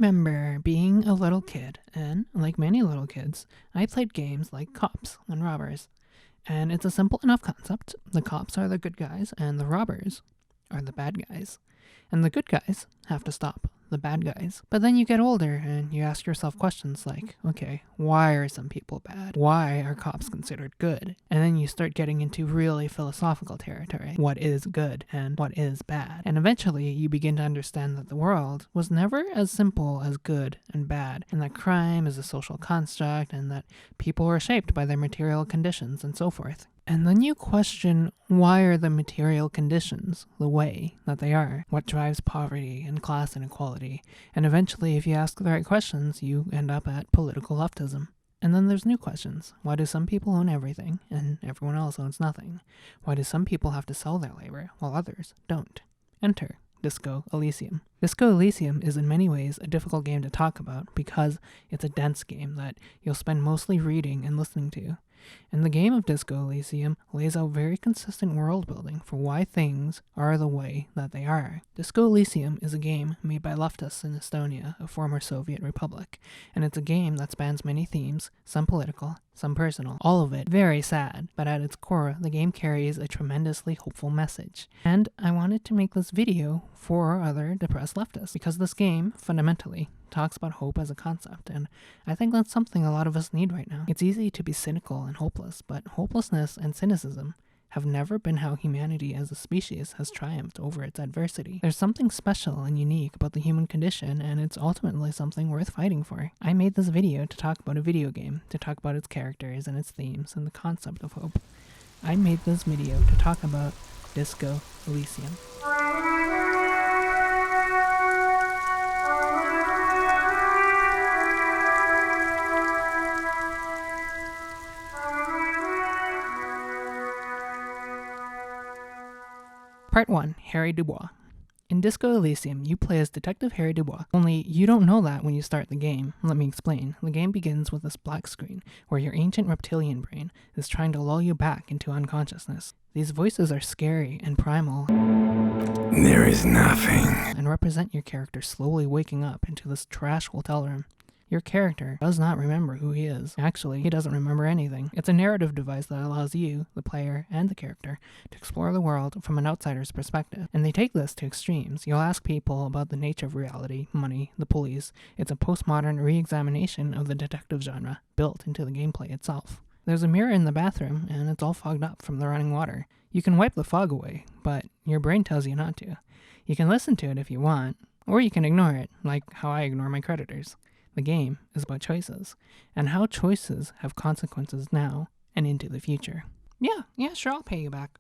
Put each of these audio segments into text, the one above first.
remember being a little kid, and like many little kids, I played games like cops and robbers. And it's a simple enough concept. The cops are the good guys, and the robbers are the bad guys. And the good guys have to stop the bad guys. But then you get older and you ask yourself questions like, okay, why are some people bad? Why are cops considered good? And then you start getting into really philosophical territory. What is good and what is bad? And eventually you begin to understand that the world was never as simple as good and bad, and that crime is a social construct, and that people are shaped by their material conditions and so forth. And then you question, why are the material conditions the way that they are? What drives poverty and class inequality? And eventually, if you ask the right questions, you end up at political leftism. And then there's new questions. Why do some people own everything and everyone else owns nothing? Why do some people have to sell their labor while others don't? Enter Disco Elysium. Disco Elysium is in many ways a difficult game to talk about because it's a dense game that you'll spend mostly reading and listening to. And the game of Disco Elysium lays out very consistent world building for why things are the way that they are. Disco Elysium is a game made by Leftists in Estonia, a former Soviet republic, and it's a game that spans many themes, some political, some personal, all of it very sad, but at its core, the game carries a tremendously hopeful message. And I wanted to make this video for other depressed leftists, because this game, fundamentally, talks about hope as a concept, and I think that's something a lot of us need right now. It's easy to be cynical and hopeless, but hopelessness and cynicism have never been how humanity as a species has triumphed over its adversity. There's something special and unique about the human condition, and it's ultimately something worth fighting for. I made this video to talk about a video game, to talk about its characters and its themes and the concept of hope. I made this video to talk about Disco Elysium. Part 1. Harry Dubois. In Disco Elysium, you play as Detective Harry Dubois, only you don't know that when you start the game. Let me explain. The game begins with this black screen, where your ancient reptilian brain is trying to lull you back into unconsciousness. These voices are scary and primal. There is nothing. And represent your character slowly waking up into this trash hotel room. Your character does not remember who he is. Actually, he doesn't remember anything. It's a narrative device that allows you, the player, and the character, to explore the world from an outsider's perspective. And they take this to extremes. You'll ask people about the nature of reality, money, the police. It's a postmodern re-examination of the detective genre, built into the gameplay itself. There's a mirror in the bathroom, and it's all fogged up from the running water. You can wipe the fog away, but your brain tells you not to. You can listen to it if you want, or you can ignore it, like how I ignore my creditors. The game is about choices, and how choices have consequences now and into the future. Yeah, sure, I'll pay you back.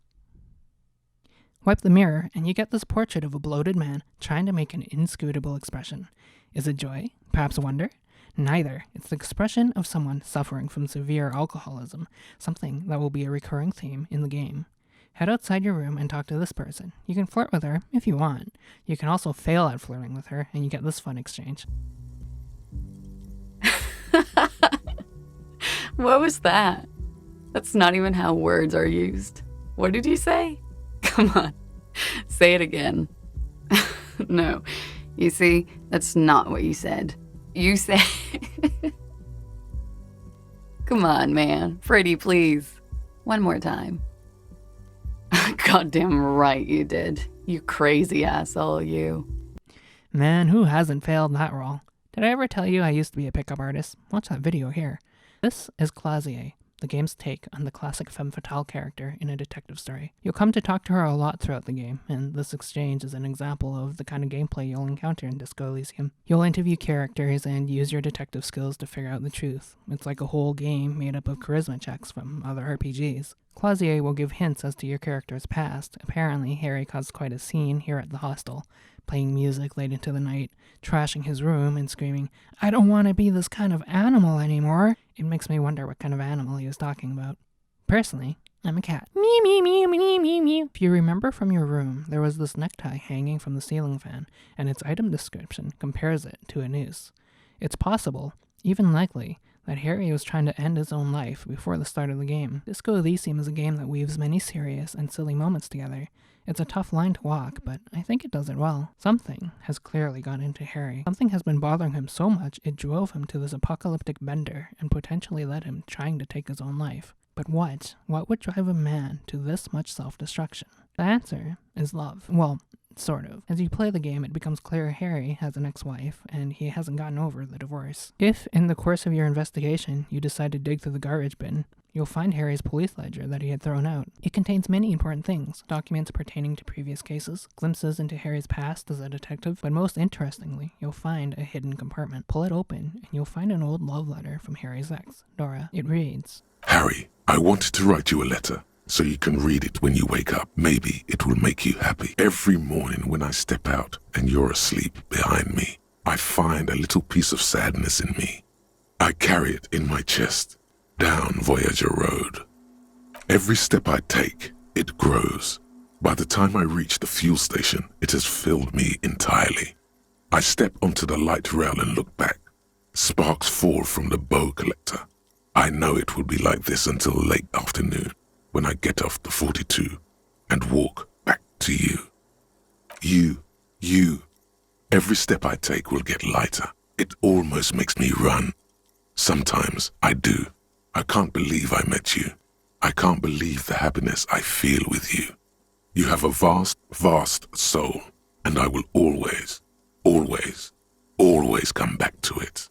Wipe the mirror, and you get this portrait of a bloated man trying to make an inscrutable expression. Is it joy? Perhaps wonder? Neither. It's the expression of someone suffering from severe alcoholism, something that will be a recurring theme in the game. Head outside your room and talk to this person. You can flirt with her if you want. You can also fail at flirting with her, and you get this fun exchange. What was that? That's not even how words are used. What did you say? Come on, say it again. No, you see, that's not what you said. You said... Come on, man. Pretty, please. One more time. Goddamn right you did. You crazy asshole, you. Man, who hasn't failed that role? Did I ever tell you I used to be a pickup artist? Watch that video here. This is Clausier, the game's take on the classic femme fatale character in a detective story. You'll come to talk to her a lot throughout the game, and this exchange is an example of the kind of gameplay you'll encounter in Disco Elysium. You'll interview characters and use your detective skills to figure out the truth. It's like a whole game made up of charisma checks from other RPGs. Clausier will give hints as to your character's past. Apparently, Harry caused quite a scene here at the hostel, playing music late into the night, trashing his room and screaming, "I don't want to be this kind of animal anymore." It makes me wonder what kind of animal he was talking about. Personally, I'm a cat. Meow, meow, meow, meow, meow, meow. If you remember from your room, there was this necktie hanging from the ceiling fan, and its item description compares it to a noose. It's possible, even likely, that Harry was trying to end his own life before the start of the game. Disco Elysium is a game that weaves many serious and silly moments together. It's a tough line to walk, but I think it does it well. Something has clearly gone into Harry. Something has been bothering him so much it drove him to this apocalyptic bender and potentially led him trying to take his own life. But what? What would drive a man to this much self-destruction? The answer is love. Well, sort of. As you play the game, it becomes clear Harry has an ex-wife, and he hasn't gotten over the divorce. If, in the course of your investigation, you decide to dig through the garbage bin, you'll find Harry's police ledger that he had thrown out. It contains many important things, documents pertaining to previous cases, glimpses into Harry's past as a detective, but most interestingly, you'll find a hidden compartment. Pull it open, and you'll find an old love letter from Harry's ex, Dora. It reads, Harry, I wanted to write you a letter so you can read it when you wake up. Maybe it will make you happy. Every morning when I step out and you're asleep behind me, I find a little piece of sadness in me. I carry it in my chest down Voyager Road. Every step I take, it grows. By the time I reach the fuel station, it has filled me entirely. I step onto the light rail and look back. Sparks fall from the bow collector. I know it will be like this until late afternoon, when I get off the 42 and walk back to you. You. Every step I take will get lighter. It almost makes me run. Sometimes I do. I can't believe I met you. I can't believe the happiness I feel with you. You have a vast, vast soul, and I will always, always, always come back to it.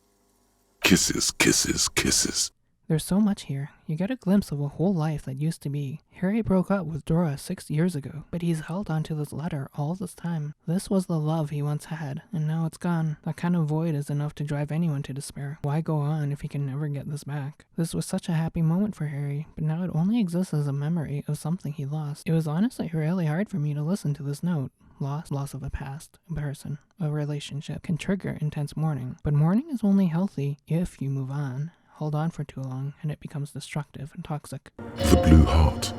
Kisses, kisses, kisses. There's so much here. You get a glimpse of a whole life that used to be. Harry broke up with Dora 6 years ago, but he's held on to this letter all this time. This was the love he once had, and now it's gone. That kind of void is enough to drive anyone to despair. Why go on if he can never get this back? This was such a happy moment for Harry, but now it only exists as a memory of something he lost. It was honestly really hard for me to listen to this note. Loss of a past, a person, a relationship can trigger intense mourning, but mourning is only healthy if you move on. Hold on for too long, and it becomes destructive and toxic. The blue heart.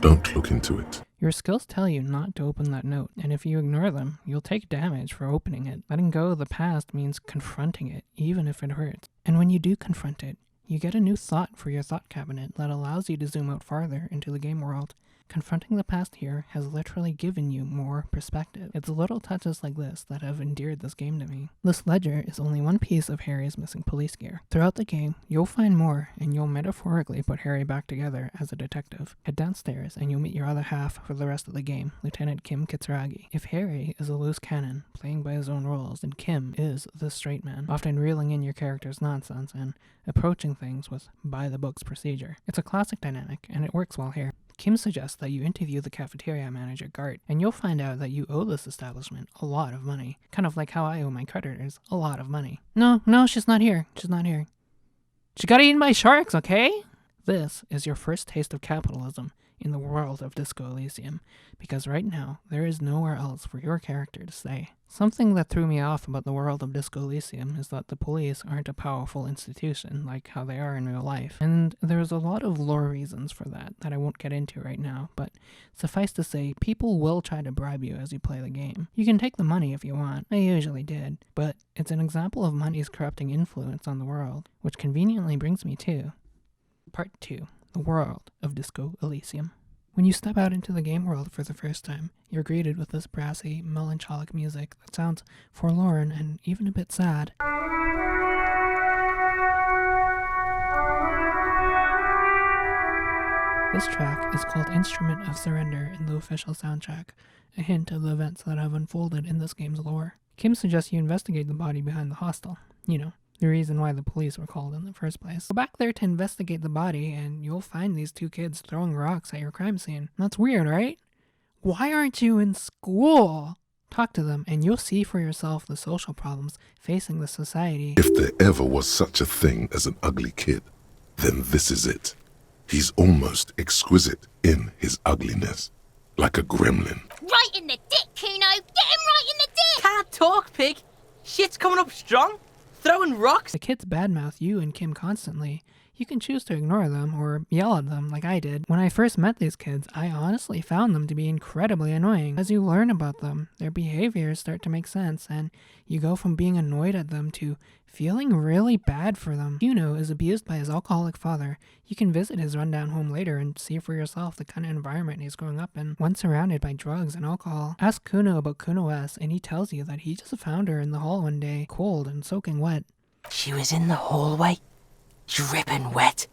Don't look into it. Your skills tell you not to open that note, and if you ignore them, you'll take damage for opening it. Letting go of the past means confronting it, even if it hurts. And when you do confront it, you get a new thought for your thought cabinet that allows you to zoom out farther into the game world. Confronting the past here has literally given you more perspective. It's little touches like this that have endeared this game to me. This ledger is only one piece of Harry's missing police gear. Throughout the game, you'll find more, and you'll metaphorically put Harry back together as a detective. Head downstairs, and you'll meet your other half for the rest of the game, Lieutenant Kim Kitsuragi. If Harry is a loose cannon, playing by his own rules, then Kim is the straight man, often reeling in your character's nonsense and approaching things with by-the-books procedure. It's a classic dynamic, and it works well here. Kim suggests that you interview the cafeteria manager, Gart, and you'll find out that you owe this establishment a lot of money. Kind of like how I owe my creditors a lot of money. No, she's not here. She's not here. She got eaten by sharks, okay? This is your first taste of capitalism in the world of Disco Elysium, because right now, there is nowhere else for your character to stay. Something that threw me off about the world of Disco Elysium is that the police aren't a powerful institution like how they are in real life, and there's a lot of lore reasons for that I won't get into right now, but suffice to say, people will try to bribe you as you play the game. You can take the money if you want, I usually did, but it's an example of money's corrupting influence on the world, which conveniently brings me to Part 2. The world of Disco Elysium. When you step out into the game world for the first time, you're greeted with this brassy, melancholic music that sounds forlorn and even a bit sad. This track is called Instrument of Surrender in the official soundtrack, a hint of the events that have unfolded in this game's lore. Kim suggests you investigate the body behind the hostel. You know, the reason why the police were called in the first place. Go back there to investigate the body, and you'll find these two kids throwing rocks at your crime scene. That's weird, right? Why aren't you in school? Talk to them, and you'll see for yourself the social problems facing the society. If there ever was such a thing as an ugly kid, then this is it. He's almost exquisite in his ugliness, like a gremlin. Right in the dick, Kuno! Get him right in the dick! Can't talk, pig. Shit's coming up strong. Throwing rocks. The kids badmouth you and Kim constantly. You can choose to ignore them or yell at them like I did. When I first met these kids, I honestly found them to be incredibly annoying. As you learn about them, their behaviors start to make sense, and you go from being annoyed at them to feeling really bad for them. Kuno is abused by his alcoholic father. You can visit his rundown home later and see for yourself the kind of environment he's growing up in, one surrounded by drugs and alcohol. Ask Kuno about Kuno S, and he tells you that he just found her in the hall one day, cold and soaking wet. She was in the hallway, dripping wet,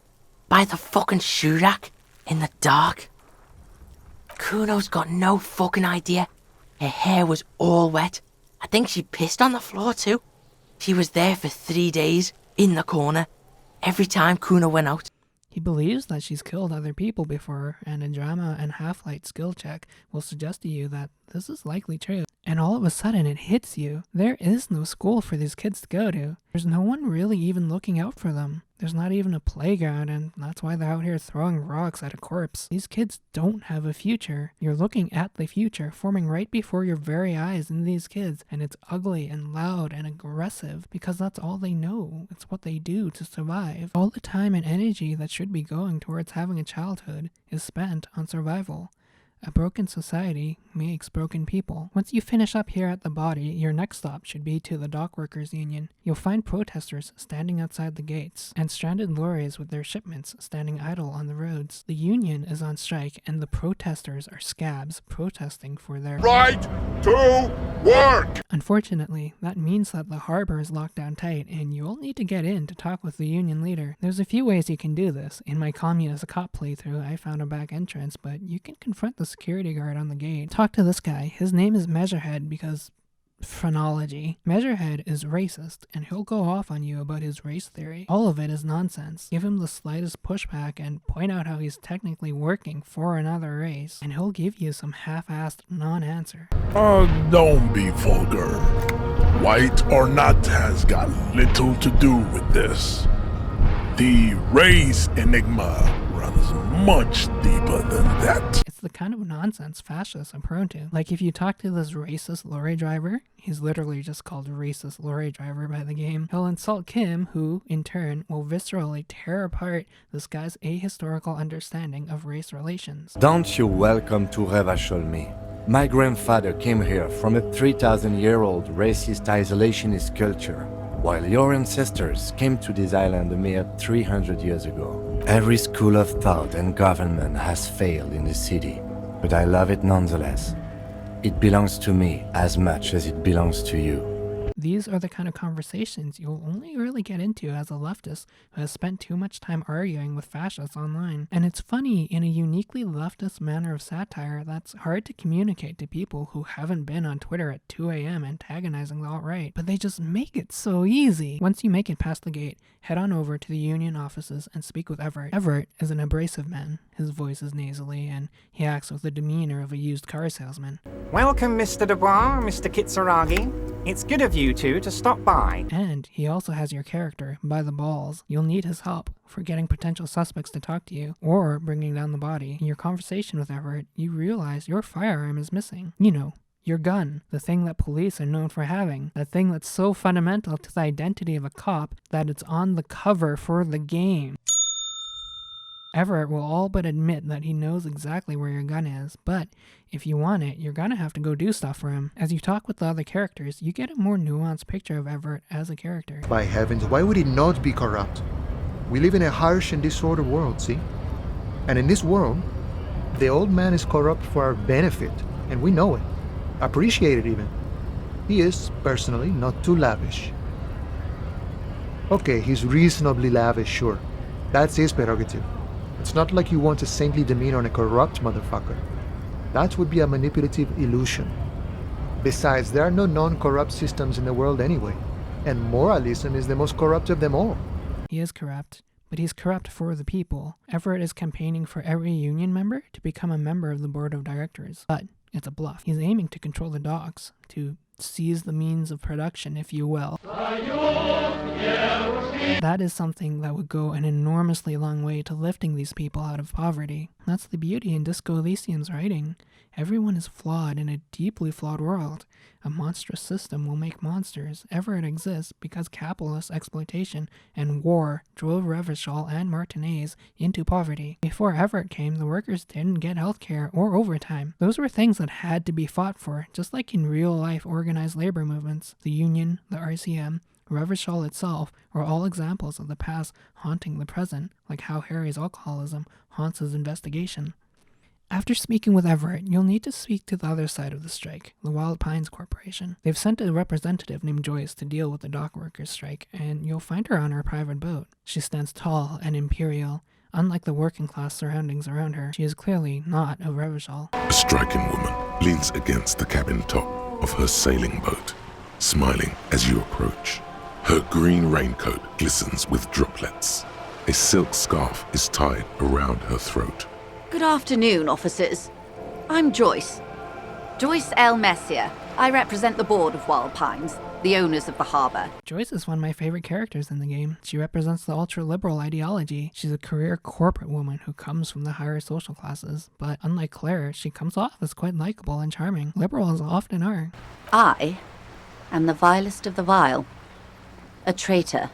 by the fucking shoe rack, in the dark. Kuno's got no fucking idea. Her hair was all wet. I think she pissed on the floor too. She was there for 3 days, in the corner, every time Kuno went out. He believes that she's killed other people before, and a drama and half-light skill check will suggest to you that this is likely true. And all of a sudden it hits you. There is no school for these kids to go to. There's no one really even looking out for them. There's not even a playground, and that's why they're out here throwing rocks at a corpse. These kids don't have a future. You're looking at the future forming right before your very eyes in these kids, and it's ugly and loud and aggressive because that's all they know. It's what they do to survive. All the time and energy that should be going towards having a childhood is spent on survival. A broken society makes broken people. Once you finish up here at the body, your next stop should be to the Dock Workers Union. You'll find protesters standing outside the gates, and stranded lorries with their shipments standing idle on the roads. The union is on strike, and the protesters are scabs protesting for their Right to work! Unfortunately, that means that the harbor is locked down tight, and you'll need to get in to talk with the union leader. There's a few ways you can do this. In my Communist as a Cop playthrough, I found a back entrance, but you can confront the security guard on the gate. Talk to this guy. His name is Measurehead because phrenology. Measurehead is racist, and he'll go off on you about his race theory. All of it is nonsense. Give him the slightest pushback and point out how he's technically working for another race, and he'll give you some half-assed non-answer. Don't be vulgar. White or not has got little to do with this. The race enigma runs much deeper than that. It's the kind of nonsense fascists are prone to. Like if you talk to this racist lorry driver, he's literally just called racist lorry driver by the game, he'll insult Kim, who, in turn, will viscerally tear apart this guy's ahistorical understanding of race relations. Don't you welcome to Revacholmi. My grandfather came here from a 3,000-year-old racist isolationist culture, while your ancestors came to this island a mere 300 years ago. Every school of thought and government has failed in the city, but I love it nonetheless. It belongs to me as much as it belongs to you. These are the kind of conversations you'll only really get into as a leftist who has spent too much time arguing with fascists online. And it's funny in a uniquely leftist manner of satire that's hard to communicate to people who haven't been on Twitter at 2 a.m. antagonizing the alt-right, but they just make it so easy. Once you make it past the gate, head on over to the union offices and speak with Everett. Everett is an abrasive man. His voice is nasally, and he acts with the demeanor of a used car salesman. Welcome, Mr. Dubois, Mr. Kitsuragi. It's good of you two to stop by. And he also has your character by the balls. You'll need his help for getting potential suspects to talk to you, or bringing down the body. In your conversation with Everett, you realize your firearm is missing. You know, your gun, the thing that police are known for having, that thing that's so fundamental to the identity of a cop that it's on the cover for the game. Everett will all but admit that he knows exactly where your gun is, but if you want it, you're gonna have to go do stuff for him. As you talk with the other characters, you get a more nuanced picture of Everett as a character. By heavens, why would he not be corrupt? We live in a harsh and disordered world, see? And in this world, the old man is corrupt for our benefit, and we know it. Appreciate it even. He is, personally, not too lavish. Okay, he's reasonably lavish, sure. That's his prerogative. It's not like you want a saintly demeanor on a corrupt motherfucker. That would be a manipulative illusion. Besides, there are no non-corrupt systems in the world anyway, and moralism is the most corrupt of them all. He is corrupt, but he's corrupt for the people. Everett is campaigning for every union member to become a member of the board of directors, but it's a bluff. He's aiming to control the docks, to seize the means of production, if you will. That is something that would go an enormously long way to lifting these people out of poverty. That's the beauty in Disco Elysium's writing. Everyone is flawed in a deeply flawed world. A monstrous system will make monsters, ever it exists, because capitalist exploitation and war drove Revachol and Martinez into poverty. Before Everett came, the workers didn't get healthcare or overtime. Those were things that had to be fought for, just like in real-life organized labor movements. The Union, the RCM, Revachol itself were all examples of the past haunting the present, like how Harry's alcoholism haunts his investigation. After speaking with Everett, you'll need to speak to the other side of the strike, the Wild Pines Corporation. They've sent a representative named Joyce to deal with the dock workers' strike, and you'll find her on her private boat. She stands tall and imperial. Unlike the working-class surroundings around her, she is clearly not of Revachol. A striking woman leans against the cabin top of her sailing boat, smiling as you approach. Her green raincoat glistens with droplets. A silk scarf is tied around her throat. Good afternoon, officers. I'm Joyce. Joyce L. Messier. I represent the board of Wild Pines, the owners of the harbor. Joyce is one of my favorite characters in the game. She represents the ultra-liberal ideology. She's a career corporate woman who comes from the higher social classes. But unlike Claire, she comes off as quite likable and charming. Liberals often are. I am the vilest of the vile. A traitor.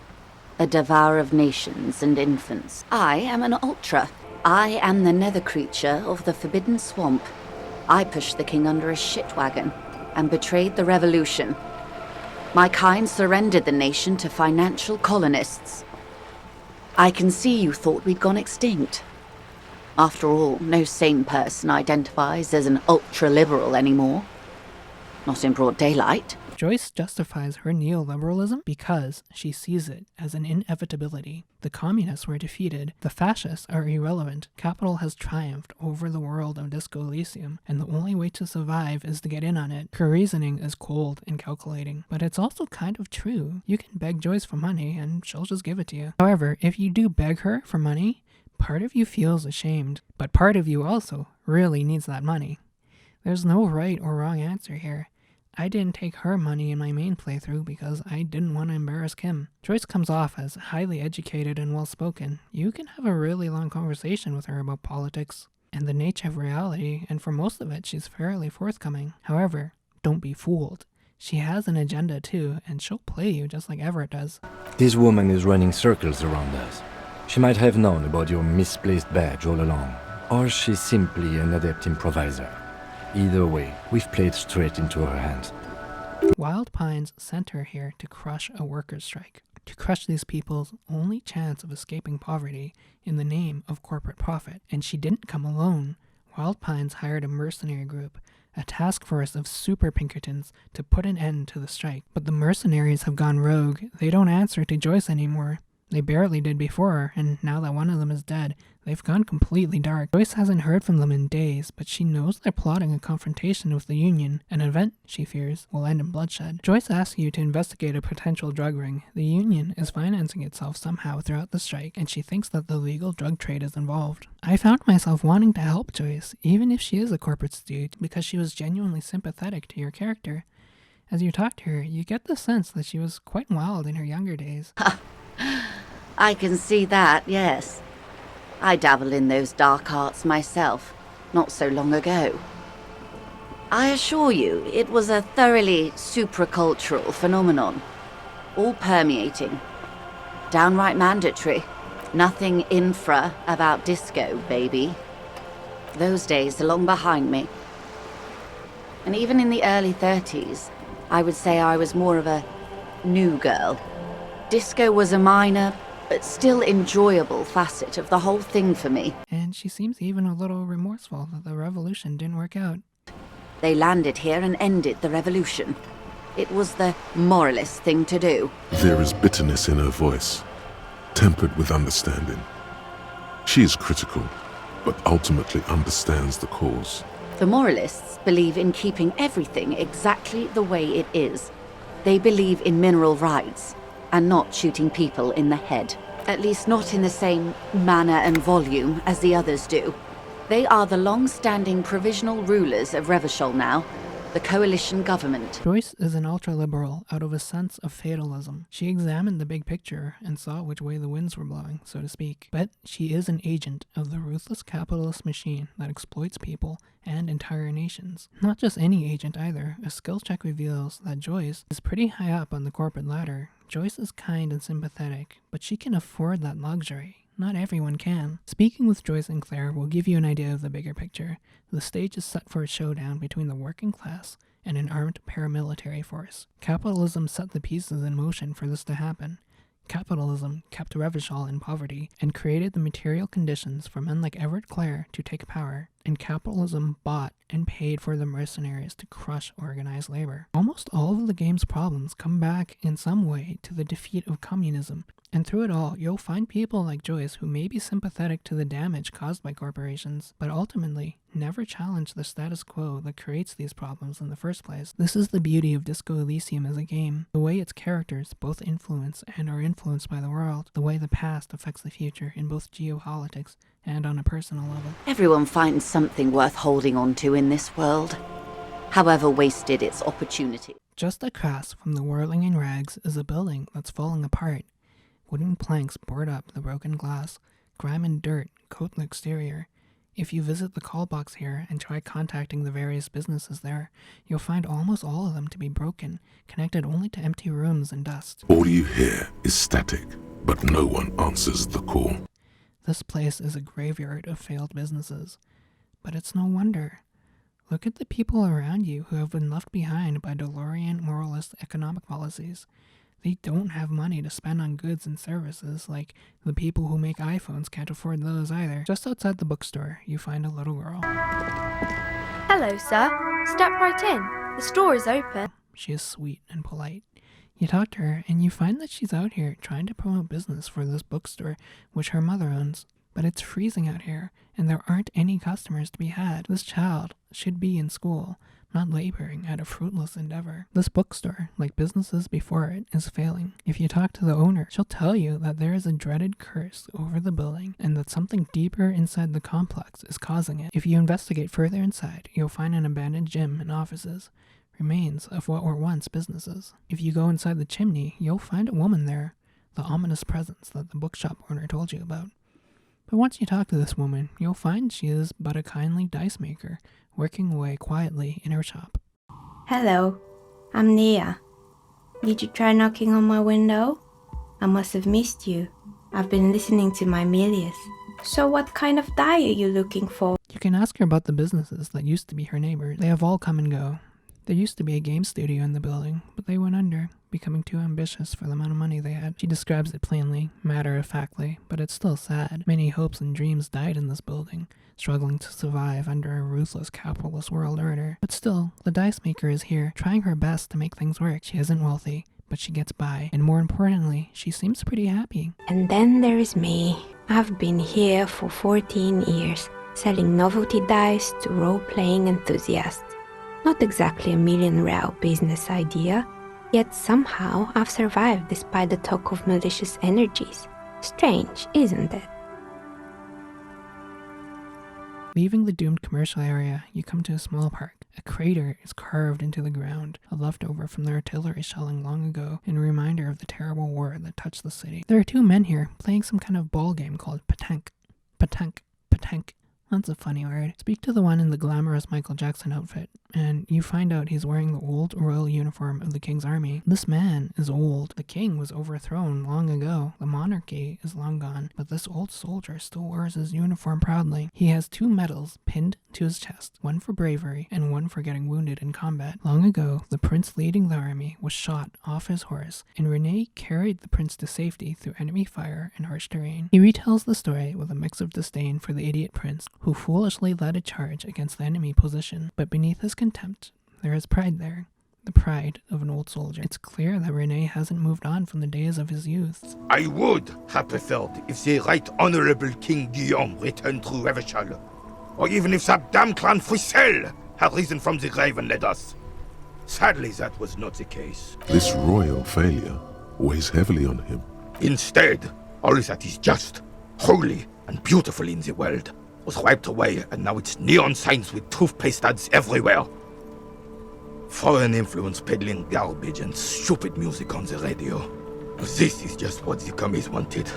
A devourer of nations and infants. I am an ultra. I am the nether creature of the Forbidden Swamp. I pushed the king under a shit wagon and betrayed the revolution. My kind surrendered the nation to financial colonists. I can see you thought we'd gone extinct. After all, no sane person identifies as an ultra-liberal anymore. Not in broad daylight. Joyce justifies her neoliberalism because she sees it as an inevitability. The communists were defeated, the fascists are irrelevant, capital has triumphed over the world of Disco Elysium, and the only way to survive is to get in on it. Her reasoning is cold and calculating, but it's also kind of true. You can beg Joyce for money and she'll just give it to you. However, if you do beg her for money, part of you feels ashamed, but part of you also really needs that money. There's no right or wrong answer here. I didn't take her money in my main playthrough because I didn't want to embarrass Kim. Joyce comes off as highly educated and well-spoken. You can have a really long conversation with her about politics and the nature of reality, and for most of it, she's fairly forthcoming. However, don't be fooled. She has an agenda too, and she'll play you just like Everett does. This woman is running circles around us. She might have known about your misplaced badge all along, or she's simply an adept improviser. Either way, we've played straight into her hands. Wild Pines sent her here to crush a workers' strike, to crush these people's only chance of escaping poverty in the name of corporate profit. And she didn't come alone. Wild Pines hired a mercenary group, a task force of super Pinkertons, to put an end to the strike. But the mercenaries have gone rogue. They don't answer to Joyce anymore. They barely did before, and now that one of them is dead, they've gone completely dark. Joyce hasn't heard from them in days, but she knows they're plotting a confrontation with the Union, an event, she fears, will end in bloodshed. Joyce asks you to investigate a potential drug ring. The Union is financing itself somehow throughout the strike, and she thinks that the legal drug trade is involved. I found myself wanting to help Joyce, even if she is a corporate stooge, because she was genuinely sympathetic to your character. As you talk to her, you get the sense that she was quite wild in her younger days. I can see that, yes. I dabbled in those dark arts myself, not so long ago. I assure you, it was a thoroughly supracultural phenomenon, all permeating, downright mandatory. Nothing infra about disco, baby. Those days are long behind me. And even in the early 30s, I would say I was more of a new girl. Disco was a minor, but still enjoyable facet of the whole thing for me. And she seems even a little remorseful that the revolution didn't work out. They landed here and ended the revolution. It was the moralist thing to do. There is bitterness in her voice, tempered with understanding. She is critical, but ultimately understands the cause. The moralists believe in keeping everything exactly the way it is. They believe in mineral rights, and not shooting people in the head. At least not in the same manner and volume as the others do. They are the long-standing provisional rulers of Revachol now, the coalition government. Joyce is an ultra-liberal out of a sense of fatalism. She examined the big picture and saw which way the winds were blowing, so to speak. But she is an agent of the ruthless capitalist machine that exploits people and entire nations. Not just any agent either. A skills check reveals that Joyce is pretty high up on the corporate ladder. Joyce is kind and sympathetic, but she can afford that luxury. Not everyone can. Speaking with Joyce and Claire will give you an idea of the bigger picture. The stage is set for a showdown between the working class and an armed paramilitary force. Capitalism set the pieces in motion for this to happen. Capitalism kept Revachol in poverty and created the material conditions for men like Everett Clare to take power, and capitalism bought and paid for the mercenaries to crush organized labor. Almost all of the game's problems come back in some way to the defeat of communism, and through it all, you'll find people like Joyce who may be sympathetic to the damage caused by corporations, but ultimately never challenge the status quo that creates these problems in the first place. This is the beauty of Disco Elysium as a game, the way its characters both influence and are influenced by the world, the way the past affects the future in both geopolitics and on a personal level. Everyone finds something worth holding on to in this world, however wasted its opportunity. Just across from the whirling in rags is a building that's falling apart. Wooden planks board up the broken glass, grime and dirt coat the exterior. If you visit the call box here and try contacting the various businesses there, you'll find almost all of them to be broken, connected only to empty rooms and dust. All you hear is static, but no one answers the call. This place is a graveyard of failed businesses. But it's no wonder. Look at the people around you who have been left behind by DeLorean moralist economic policies. They don't have money to spend on goods and services like the people who make iPhones can't afford those either. Just outside the bookstore, you find a little girl. Hello, sir. Step right in. The store is open. She is sweet and polite. You talk to her, and you find that she's out here trying to promote business for this bookstore, which her mother owns. But it's freezing out here, and there aren't any customers to be had. This child should be in school, not laboring at a fruitless endeavor. This bookstore, like businesses before it, is failing. If you talk to the owner, she'll tell you that there is a dreaded curse over the building, and that something deeper inside the complex is causing it. If you investigate further inside, you'll find an abandoned gym and offices, remains of what were once businesses. If you go inside the chimney, you'll find a woman there, the ominous presence that the bookshop owner told you about. But once you talk to this woman, you'll find she is but a kindly dice maker, working away quietly in her shop. Hello, I'm Nia. Did you try knocking on my window? I must have missed you. I've been listening to my Milius. So what kind of die are you looking for? You can ask her about the businesses that used to be her neighbors. They have all come and go. There used to be a game studio in the building, but they went under, becoming too ambitious for the amount of money they had. She describes it plainly, matter-of-factly, but it's still sad. Many hopes and dreams died in this building, struggling to survive under a ruthless capitalist world order. But still, the dice maker is here, trying her best to make things work. She isn't wealthy, but she gets by, and more importantly, she seems pretty happy. And then there is me. I've been here for 14 years, selling novelty dice to role-playing enthusiasts. Not exactly a million-real business idea, yet somehow I've survived despite the talk of malicious energies. Strange, isn't it? Leaving the doomed commercial area, you come to a small park. A crater is carved into the ground, a leftover from the artillery shelling long ago, and a reminder of the terrible war that touched the city. There are two men here playing some kind of ball game called petanque. Petanque. Petanque. That's a funny word. Speak to the one in the glamorous Michael Jackson outfit, and you find out he's wearing the old royal uniform of the king's army. This man is old. The king was overthrown long ago. The monarchy is long gone, but this old soldier still wears his uniform proudly. He has 2 medals pinned to his chest, one for bravery and one for getting wounded in combat. Long ago, the prince leading the army was shot off his horse, and Rene carried the prince to safety through enemy fire and harsh terrain. He retells the story with a mix of disdain for the idiot prince, who foolishly led a charge against the enemy position, but beneath his contempt, there is pride there. The pride of an old soldier. It's clear that Rene hasn't moved on from the days of his youth. I would have preferred if the Right Honorable King Guillaume returned through Revachol, or even if that damn clan Frisel had risen from the grave and led us. Sadly, that was not the case. This royal failure weighs heavily on him. Instead, all that is just, holy, and beautiful in the world was wiped away, and now it's neon signs with toothpaste ads everywhere. Foreign influence peddling garbage and stupid music on the radio. This is just what the commies wanted.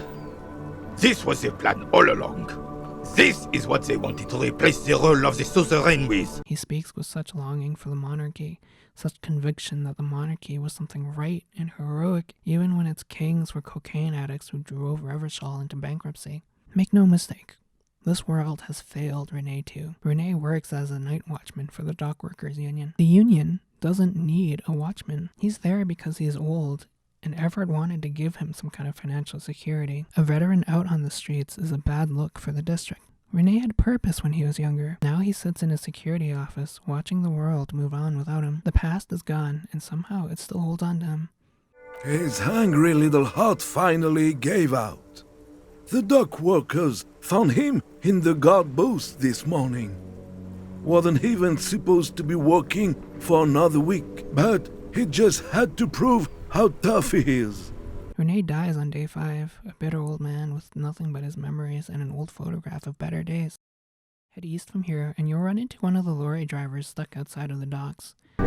This was their plan all along. This is what they wanted to replace the role of the suzerain with. He speaks with such longing for the monarchy, such conviction that the monarchy was something right and heroic, even when its kings were cocaine addicts who drove Revachol into bankruptcy. Make no mistake, this world has failed Renee too. Renee works as a night watchman for the dock workers union. The union doesn't need a watchman. He's there because he's old, and Everett wanted to give him some kind of financial security. A veteran out on the streets is a bad look for the district. Renee had purpose when he was younger. Now he sits in a security office, watching the world move on without him. The past is gone, and somehow it still holds on to him. His hungry little heart finally gave out. The dock workers found him in the guard booth this morning. Wasn't even supposed to be working for another week, but he just had to prove how tough he is. Renee dies on day 5, a bitter old man with nothing but his memories and an old photograph of better days. Head east from here, and you'll run into one of the lorry drivers stuck outside of the docks. I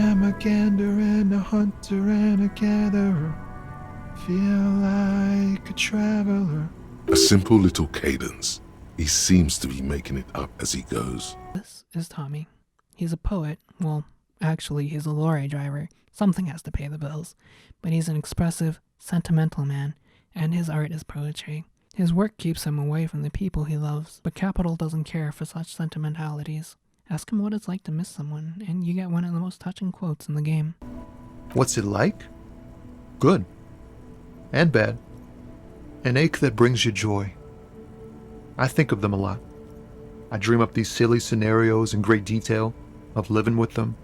am a gander and a hunter and a gatherer. Feel like a traveler. A simple little cadence. He seems to be making it up as he goes. This is Tommy. He's a poet. Well, actually, he's a lorry driver. Something has to pay the bills. But he's an expressive, sentimental man, and his art is poetry. His work keeps him away from the people he loves, but capital doesn't care for such sentimentalities. Ask him what it's like to miss someone, and you get one of the most touching quotes in the game. What's it like? Good. And bad. An ache that brings you joy. I think of them a lot. I dream up these silly scenarios in great detail, of living with them.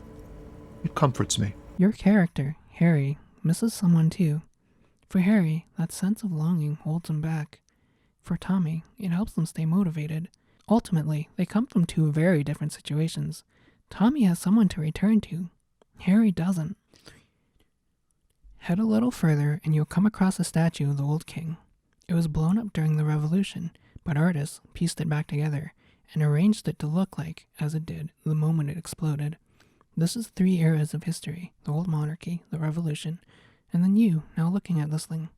It comforts me. Your character, Harry, misses someone too. For Harry, that sense of longing holds him back. For Tommy, it helps them stay motivated. Ultimately, they come from two very different situations. Tommy has someone to return to. Harry doesn't. Head a little further and you'll come across a statue of the old king. It was blown up during the Revolution, but artists pieced it back together and arranged it to look like as it did the moment it exploded. This is 3 eras of history: the old monarchy, the revolution, and then you, now looking at this thing.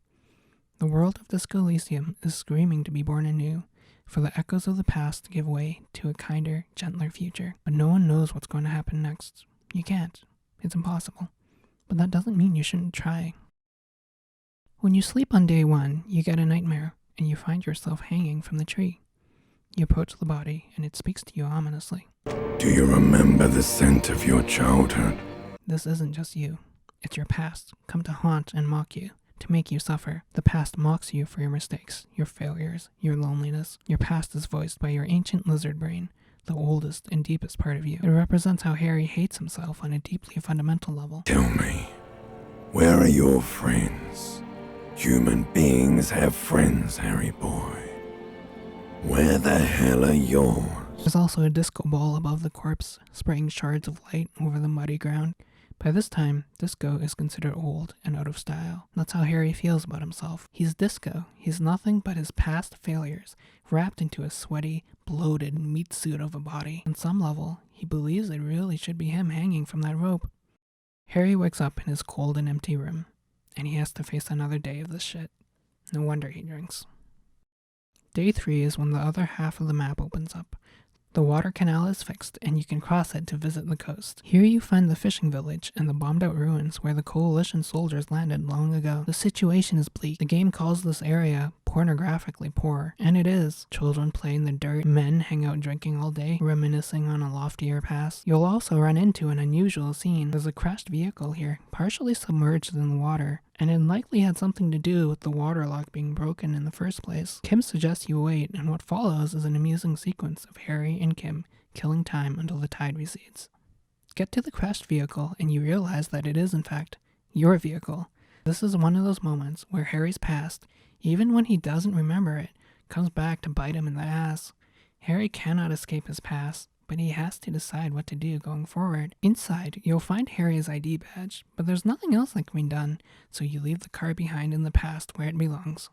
The world of Disco Elysium is screaming to be born anew, for the echoes of the past give way to a kinder, gentler future. But no one knows what's going to happen next. You can't. It's impossible. But that doesn't mean you shouldn't try. When you sleep on day 1, you get a nightmare, and you find yourself hanging from the tree. You approach the body, and it speaks to you ominously. Do you remember the scent of your childhood? This isn't just you. It's your past, come to haunt and mock you, to make you suffer. The past mocks you for your mistakes, your failures, your loneliness. Your past is voiced by your ancient lizard brain, the oldest and deepest part of you. It represents how Harry hates himself on a deeply fundamental level. Tell me, where are your friends? Human beings have friends, Harry boy. Where the hell are yours? There's also a disco ball above the corpse, spraying shards of light over the muddy ground. By this time, Disco is considered old and out of style. That's how Harry feels about himself. He's Disco. He's nothing but his past failures, wrapped into a sweaty, bloated meat suit of a body. On some level, he believes it really should be him hanging from that rope. Harry wakes up in his cold and empty room, and he has to face another day of this shit. No wonder he drinks. Day 3 is when the other half of the map opens up. The water canal is fixed, and you can cross it to visit the coast. Here you find the fishing village and the bombed-out ruins where the coalition soldiers landed long ago. The situation is bleak. The game calls this area pornographically poor, and it is. Children play in the dirt, men hang out drinking all day, reminiscing on a loftier past. You'll also run into an unusual scene. There's a crashed vehicle here, partially submerged in the water, and it likely had something to do with the water lock being broken in the first place. Kim suggests you wait, and what follows is an amusing sequence of Harry and Kim killing time until the tide recedes. Get to the crashed vehicle, and you realize that it is, in fact, your vehicle. This is one of those moments where Harry's past, even when he doesn't remember it, comes back to bite him in the ass. Harry cannot escape his past, but he has to decide what to do going forward. Inside, you'll find Harry's ID badge, but there's nothing else that can be done, so you leave the car behind in the past where it belongs.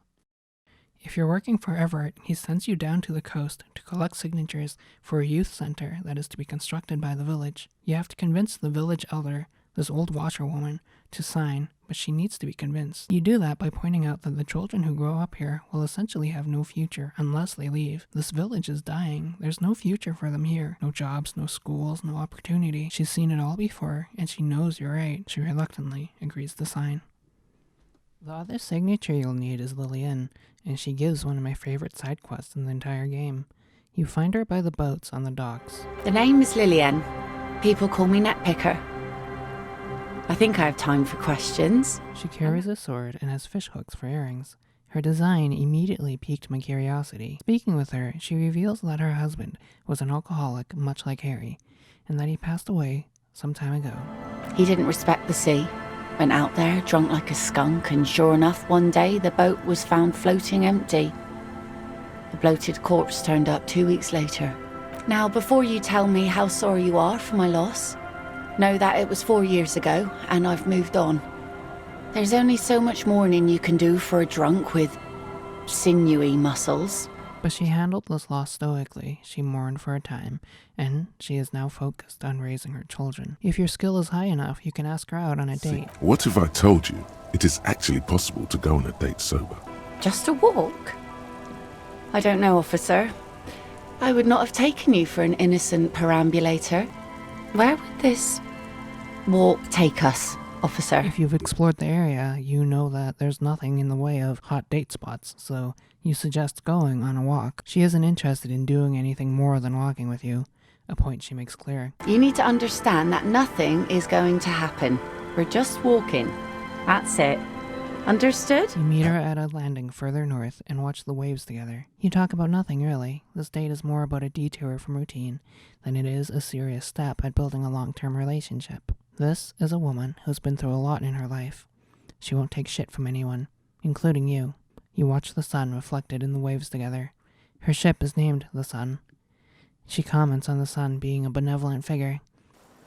If you're working for Everett, he sends you down to the coast to collect signatures for a youth center that is to be constructed by the village. You have to convince the village elder, this old washerwoman, to sign, but she needs to be convinced. You do that by pointing out that the children who grow up here will essentially have no future unless they leave. This village is dying. There's no future for them here. No jobs, no schools, no opportunity. She's seen it all before, and she knows you're right. She reluctantly agrees to sign. The other signature you'll need is Lillian, and she gives one of my favorite side quests in the entire game. You find her by the boats on the docks. The name is Lillian. People call me Netpicker. I think I have time for questions. She carries a sword and has fish hooks for earrings. Her design immediately piqued my curiosity. Speaking with her, she reveals that her husband was an alcoholic much like Harry, and that he passed away some time ago. He didn't respect the sea. Went out there drunk like a skunk, and sure enough, one day the boat was found floating empty. The bloated corpse turned up 2 weeks later. Now, before you tell me how sorry you are for my loss, know that it was 4 years ago, and I've moved on. There's only so much mourning you can do for a drunk with sinewy muscles. But she handled this loss stoically. She mourned for a time, and she is now focused on raising her children. If your skill is high enough, you can ask her out on a date. What if I told you it is actually possible to go on a date sober? Just a walk? I don't know, officer. I would not have taken you for an innocent perambulator. Where would this walk take us, officer? If you've explored the area, you know that there's nothing in the way of hot date spots, so you suggest going on a walk. She isn't interested in doing anything more than walking with you, a point she makes clear. You need to understand that nothing is going to happen. We're just walking. That's it. Understood? You meet her at a landing further north and watch the waves together. You talk about nothing, really. This date is more about a detour from routine than it is a serious step at building a long-term relationship. This is a woman who's been through a lot in her life. She won't take shit from anyone, including you. You watch the sun reflected in the waves together. Her ship is named the Sun. She comments on the sun being a benevolent figure.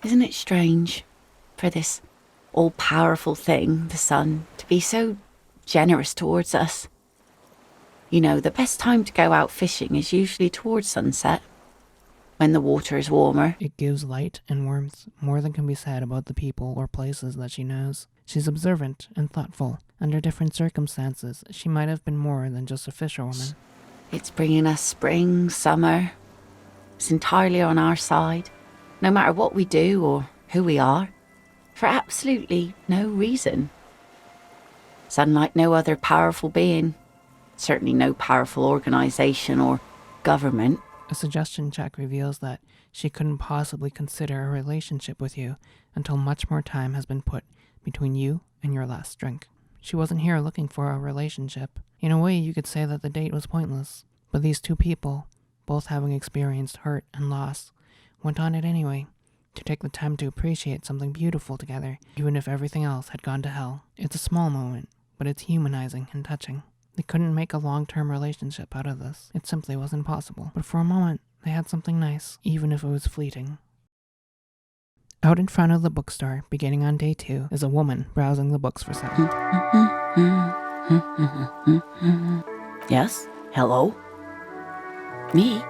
Isn't it strange for this all-powerful thing, the sun, to be so generous towards us? You know, the best time to go out fishing is usually towards sunset, when the water is warmer. It gives light and warmth more than can be said about the people or places that she knows. She's observant and thoughtful. Under different circumstances, she might have been more than just a fisherwoman. It's bringing us spring, summer. It's entirely on our side, no matter what we do or who we are, for absolutely no reason. It's unlike no other powerful being, certainly no powerful organization or government. A suggestion check reveals that she couldn't possibly consider a relationship with you until much more time has been put between you and your last drink. She wasn't here looking for a relationship. In a way, you could say that the date was pointless, but these two people, both having experienced hurt and loss, went on it anyway, to take the time to appreciate something beautiful together, even if everything else had gone to hell. It's a small moment, but it's humanizing and touching. They couldn't make a long-term relationship out of this. It simply wasn't possible. But for a moment, they had something nice, even if it was fleeting. Out in front of the bookstore, beginning on day 2, is a woman browsing the books for sale. Yes? Hello? Me?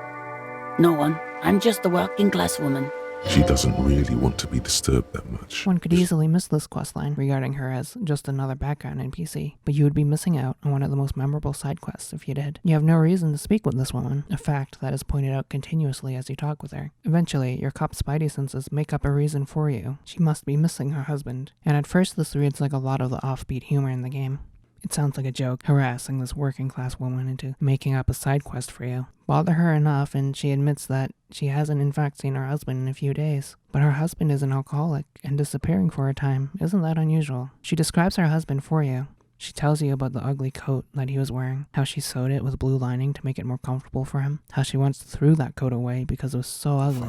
No one. I'm just a working class woman. She doesn't really want to be disturbed that much. One could easily miss this questline regarding her as just another background NPC, but you would be missing out on one of the most memorable side quests if you did. You have no reason to speak with this woman, a fact that is pointed out continuously as you talk with her. Eventually, your cop spidey senses make up a reason for you. She must be missing her husband, and at first this reads like a lot of the offbeat humor in the game. It sounds like a joke, harassing this working class woman into making up a side quest for you. Bother her enough, and she admits that she hasn't in fact seen her husband in a few days. But her husband is an alcoholic, and disappearing for a time isn't that unusual. She describes her husband for you. She tells you about the ugly coat that he was wearing, how she sewed it with blue lining to make it more comfortable for him, how she once threw that coat away because it was so ugly.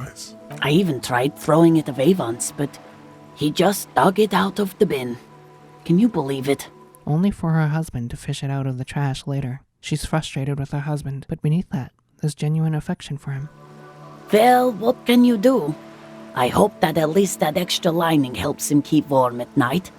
I even tried throwing it away once, but he just dug it out of the bin. Can you believe it? Only for her husband to fish it out of the trash later. She's frustrated with her husband, but beneath that, there's genuine affection for him. Well, what can you do? I hope that at least that extra lining helps him keep warm at night.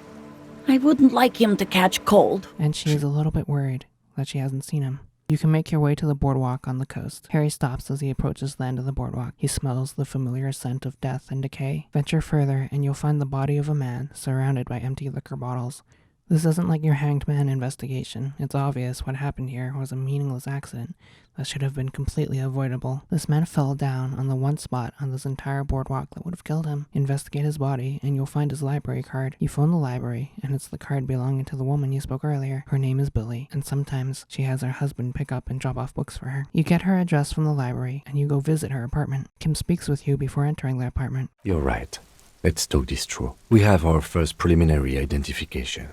I wouldn't like him to catch cold. And she is a little bit worried that she hasn't seen him. You can make your way to the boardwalk on the coast. Harry stops as he approaches the end of the boardwalk. He smells the familiar scent of death and decay. Venture further, and you'll find the body of a man surrounded by empty liquor bottles. This isn't like your hanged man investigation. It's obvious what happened here was a meaningless accident that should have been completely avoidable. This man fell down on the one spot on this entire boardwalk that would have killed him. Investigate his body, and you'll find his library card. You phone the library, and it's the card belonging to the woman you spoke earlier. Her name is Billy, and sometimes she has her husband pick up and drop off books for her. You get her address from the library, and you go visit her apartment. Kim speaks with you before entering the apartment. You're right. Let's talk this through. We have our first preliminary identification.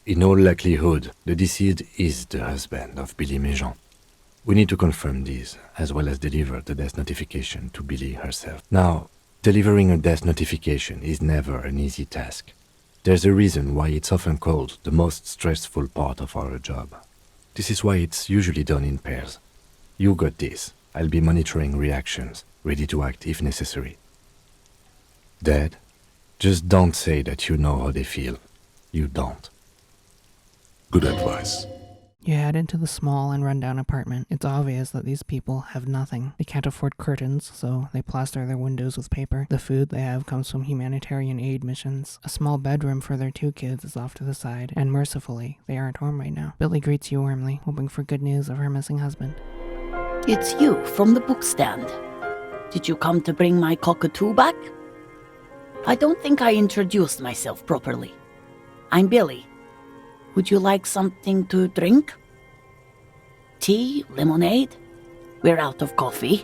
In all likelihood, the deceased is the husband of Billy Méjean. We need to confirm these, as well as deliver the death notification to Billy herself. Now, delivering a death notification is never an easy task. There's a reason why it's often called the most stressful part of our job. This is why it's usually done in pairs. You got this. I'll be monitoring reactions, ready to act if necessary. Dad, just don't say that you know how they feel. You don't. Good advice. You head into the small and rundown apartment. It's obvious that these people have nothing. They can't afford curtains, so they plaster their windows with paper. The food they have comes from humanitarian aid missions. A small bedroom for their 2 kids is off to the side, and mercifully, they aren't home right now. Billy greets you warmly, hoping for good news of her missing husband. It's you from the bookstand. Did you come to bring my cockatoo back? I don't think I introduced myself properly. I'm Billy. Would you like something to drink? Tea? Lemonade? We're out of coffee.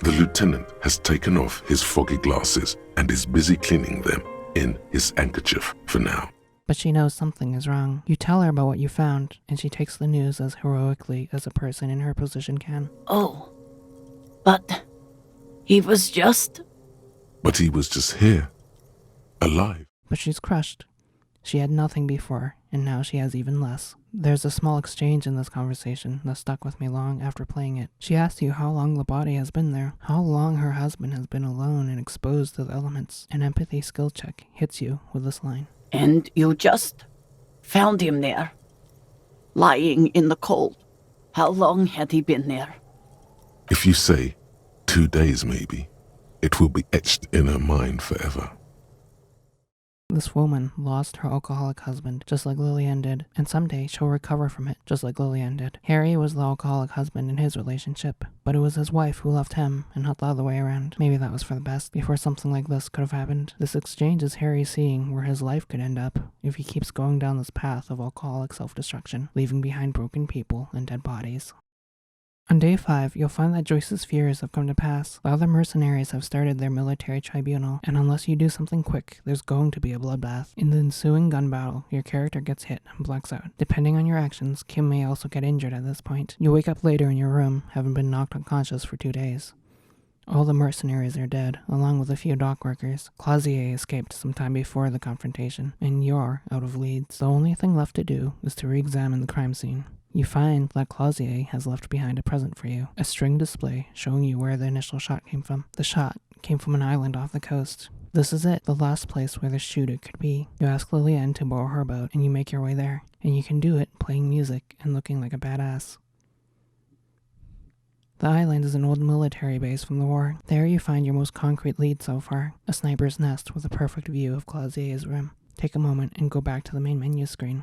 The lieutenant has taken off his foggy glasses and is busy cleaning them in his handkerchief for now. But she knows something is wrong. You tell her about what you found, and she takes the news as heroically as a person in her position can. Oh, but he was just... But he was just here, alive. But she's crushed. She had nothing before, and now she has even less. There's a small exchange in this conversation that stuck with me long after playing it. She asks you how long the body has been there, how long her husband has been alone and exposed to the elements. An empathy skill check hits you with this line. And you just found him there, lying in the cold. How long had he been there? If you say 2 days maybe, it will be etched in her mind forever. This woman lost her alcoholic husband, just like Lillian did, and someday she'll recover from it, just like Lillian did. Harry was the alcoholic husband in his relationship, but it was his wife who left him, and not the other way around. Maybe that was for the best, before something like this could have happened. This exchange is Harry seeing where his life could end up if he keeps going down this path of alcoholic self-destruction, leaving behind broken people and dead bodies. On day 5, you'll find that Joyce's fears have come to pass. The other mercenaries have started their military tribunal, and unless you do something quick, there's going to be a bloodbath. In the ensuing gun battle, your character gets hit and blacks out. Depending on your actions, Kim may also get injured at this point. You wake up later in your room, having been knocked unconscious for 2 days. All the mercenaries are dead, along with a few dock workers. Clausier escaped some time before the confrontation, and you're out of leads. The only thing left to do is to re-examine the crime scene. You find that Clausier has left behind a present for you, a string display showing you where the initial shot came from. The shot came from an island off the coast. This is it, the last place where the shooter could be. You ask Lillian to borrow her boat, and you make your way there. And you can do it playing music and looking like a badass. The island is an old military base from the war. There you find your most concrete lead so far, a sniper's nest with a perfect view of Clausier's room. Take a moment and go back to the main menu screen.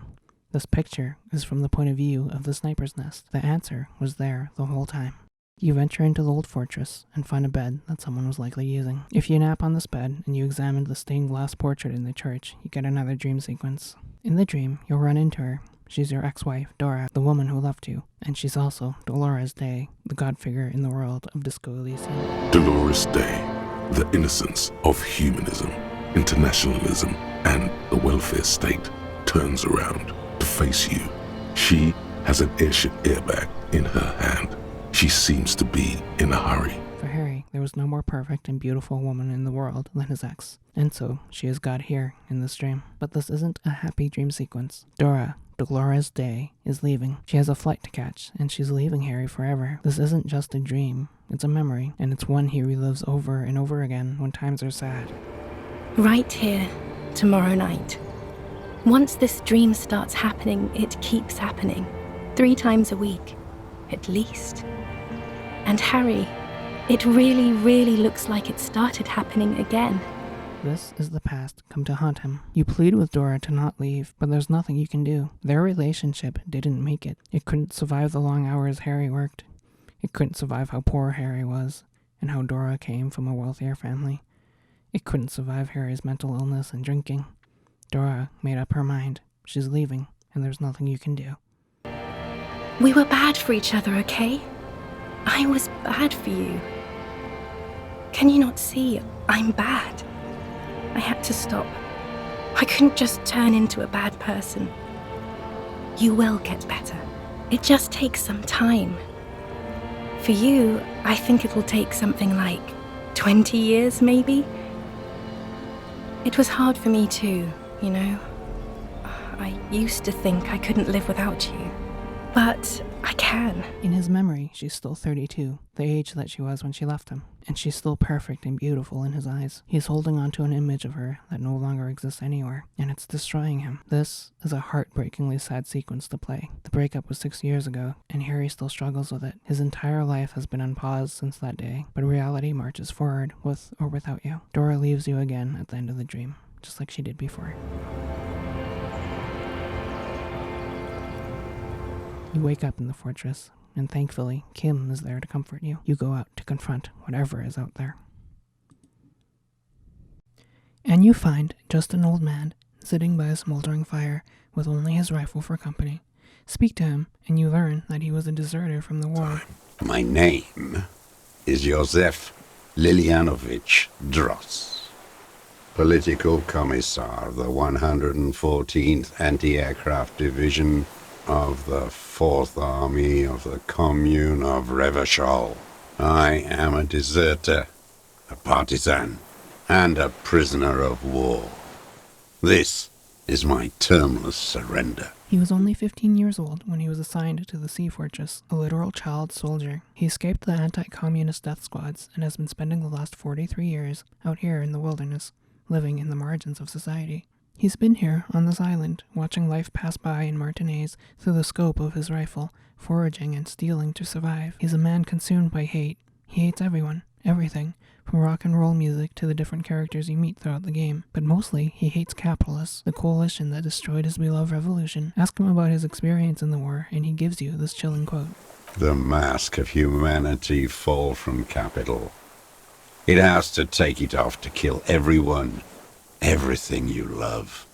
This picture is from the point of view of the sniper's nest. The answer was there the whole time. You venture into the old fortress and find a bed that someone was likely using. If you nap on this bed and you examine the stained glass portrait in the church, you get another dream sequence. In the dream, you'll run into her. She's your ex-wife, Dora, the woman who left you, and she's also Dolores Day, the god figure in the world of Disco Elysium. Dolores Day, the innocence of humanism, internationalism, and the welfare state turns around to face you. She has an airship airbag in her hand. She seems to be in a hurry. For Harry, there was no more perfect and beautiful woman in the world than his ex, and so she is God here in this dream. But this isn't a happy dream sequence. Dora, Dolores Day, is leaving. She has a flight to catch, and she's leaving Harry forever. This isn't just a dream, it's a memory, and it's one he relives over and over again when times are sad. Right here, tomorrow night. Once this dream starts happening, it keeps happening. 3 times a week. at least. And Harry, it really, really looks like it started happening again. This is the past come to haunt him. You plead with Dora to not leave, but there's nothing you can do. Their relationship didn't make it. It couldn't survive the long hours Harry worked. It couldn't survive how poor Harry was, and how Dora came from a wealthier family. It couldn't survive Harry's mental illness and drinking. Dora made up her mind. She's leaving, and there's nothing you can do. We were bad for each other, okay? I was bad for you. Can you not see? I'm bad. I had to stop. I couldn't just turn into a bad person. You will get better. It just takes some time. For you, I think it'll take something like 20 years, maybe? It was hard for me too, you know? I used to think I couldn't live without you. But I can. In his memory, she's still 32, the age that she was when she left him, and she's still perfect and beautiful in his eyes. He's holding on to an image of her that no longer exists anywhere, and it's destroying him. This is a heartbreakingly sad sequence to play. The breakup was 6 years ago, and Harry still struggles with it. His entire life has been on pause since that day, but reality marches forward with or without you. Dora leaves you again at the end of the dream, just like she did before. You wake up in the fortress, and thankfully, Kim is there to comfort you. You go out to confront whatever is out there. And you find just an old man, sitting by a smoldering fire, with only his rifle for company. Speak to him, and you learn that he was a deserter from the war. My name is Josef Lilianovich Dross, Political Commissar of the 114th Anti-Aircraft Division of the 4th Army of the Commune of Revachol. I am a deserter, a partisan, and a prisoner of war. This is my termless surrender. He was only 15 years old when he was assigned to the Sea Fortress, a literal child soldier. He escaped the anti-communist death squads and has been spending the last 43 years out here in the wilderness, living in the margins of society. He's been here on this island, watching life pass by in Martinez through the scope of his rifle, foraging and stealing to survive. He's a man consumed by hate. He hates everyone, everything, from rock and roll music to the different characters you meet throughout the game. But mostly, he hates capitalists, the coalition that destroyed his beloved revolution. Ask him about his experience in the war, and he gives you this chilling quote. The mask of humanity fall from capital. It has to take it off to kill everyone. Everything you love,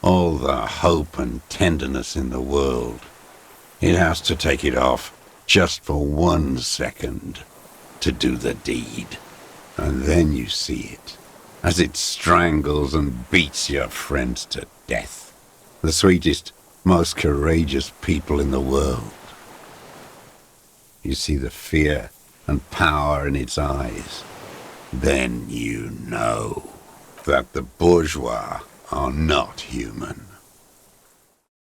all the hope and tenderness in the world. It has to take it off just for 1 second to do the deed. And then you see it, as it strangles and beats your friends to death. The sweetest, most courageous people in the world. You see the fear and power in its eyes. Then you know that the bourgeois are not human.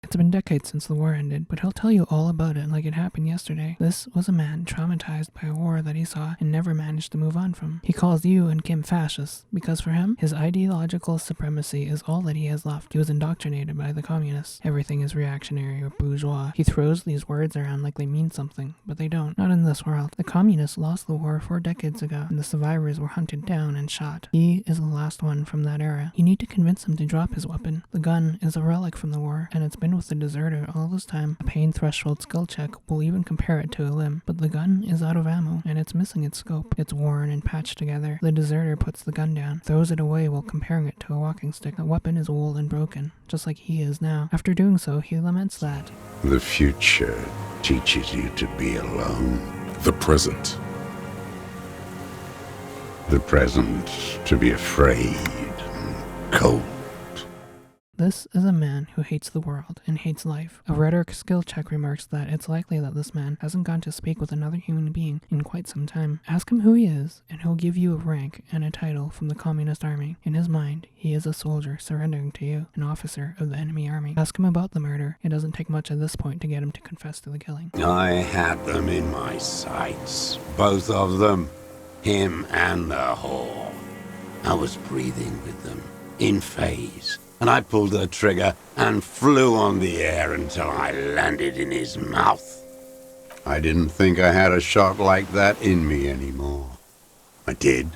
It's been decades since the war ended, but he'll tell you all about it like it happened yesterday. This was a man traumatized by a war that he saw and never managed to move on from. He calls you and Kim fascists, because for him, his ideological supremacy is all that he has left. He was indoctrinated by the communists. Everything is reactionary or bourgeois. He throws these words around like they mean something, but they don't. Not in this world. The communists lost the war 4 decades ago, and the survivors were hunted down and shot. He is the last one from that era. You need to convince him to drop his weapon. The gun is a relic from the war, and it's been with the deserter all this time. A pain threshold skill check will even compare it to a limb, but the gun is out of ammo and it's missing its scope. It's worn and patched together. The deserter puts the gun down, throws it away while comparing it to a walking stick. The weapon is old and broken, just like he is now. After doing so, he laments that The future teaches you to be alone. The present. The present to be afraid and cold. this is a man who hates the world and hates life. A rhetoric skill check remarks that it's likely that this man hasn't gone to speak with another human being in quite some time. Ask him who he is, and he'll give you a rank and a title from the communist army. In his mind, he is a soldier surrendering to you, an officer of the enemy army. Ask him about the murder. It doesn't take much at this point to get him to confess to the killing. I had them in my sights, both of them, him and the whore. I was breathing with them, in phase, and I pulled the trigger and flew on the air until I landed in his mouth. I didn't think I had a shot like that in me anymore. I did.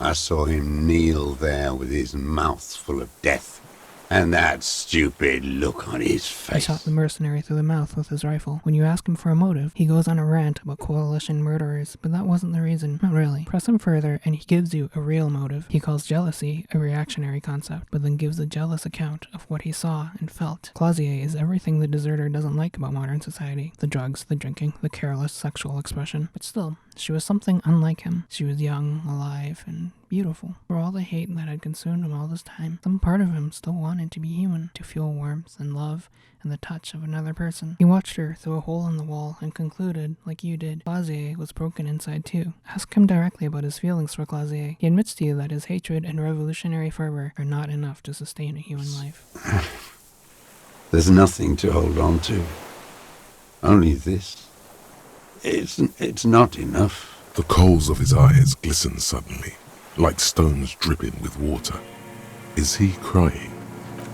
I saw him kneel there with his mouth full of death, and that stupid look on his He face. shot the mercenary through the mouth with his rifle. When you ask him for a motive, he goes on a rant about coalition murderers, but that wasn't the reason. Not really. Press him further, and he gives you a real motive. He calls jealousy a reactionary concept, but then gives a jealous account of what he saw and felt. Clausier is everything the deserter doesn't like about modern society. The drugs, the drinking, the careless sexual expression. But still, she was something unlike him. She was young, alive, and beautiful. For all the hate that had consumed him all this time, some part of him still wanted to be human, to feel warmth and love and the touch of another person. He watched her through a hole in the wall and concluded, like you did, Clausier was broken inside too. Ask him directly about his feelings for Clausier. He admits to you that his hatred and revolutionary fervor are not enough to sustain a human life. There's nothing to hold on to. Only this. It's not enough. The coals of his eyes glisten suddenly, like stones dripping with water. Is he crying?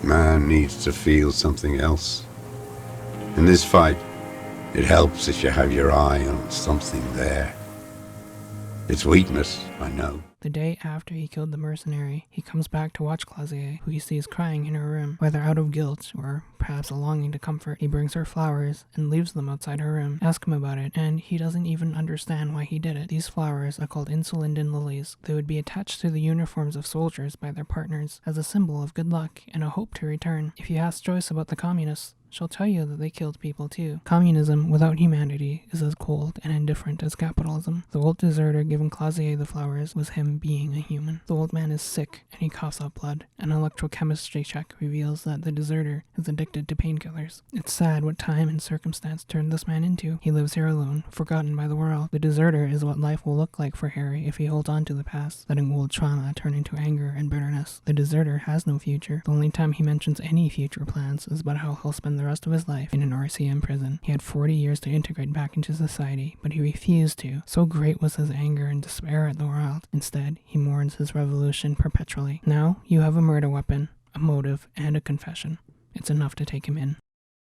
Man needs to feel something else. In this fight, it helps if you have your eye on something there. It's weakness, I know. The day after he killed the mercenary, he comes back to watch Clausier, who he sees crying in her room. Whether out of guilt, or perhaps a longing to comfort, he brings her flowers and leaves them outside her room. Ask him about it, and he doesn't even understand why he did it. These flowers are called insulinden lilies. They would be attached to the uniforms of soldiers by their partners, as a symbol of good luck and a hope to return. If you ask Joyce about the communists, she'll tell you that they killed people too. Communism without humanity is as cold and indifferent as capitalism. The old deserter giving Clausier the flowers was him being a human. The old man is sick and he coughs up blood. An electrochemistry check reveals that the deserter is addicted to painkillers. It's sad what time and circumstance turned this man into. He lives here alone, forgotten by the world. The deserter is what life will look like for Harry if he holds on to the past, letting old trauma turn into anger and bitterness. The deserter has no future. The only time he mentions any future plans is about how he'll spend the rest of his life in an RCM prison. He had 40 years to integrate back into society, but he refused to. So great was his anger and despair at the world. Instead, he mourns his revolution perpetually. Now, you have a murder weapon, a motive, and a confession. It's enough to take him in.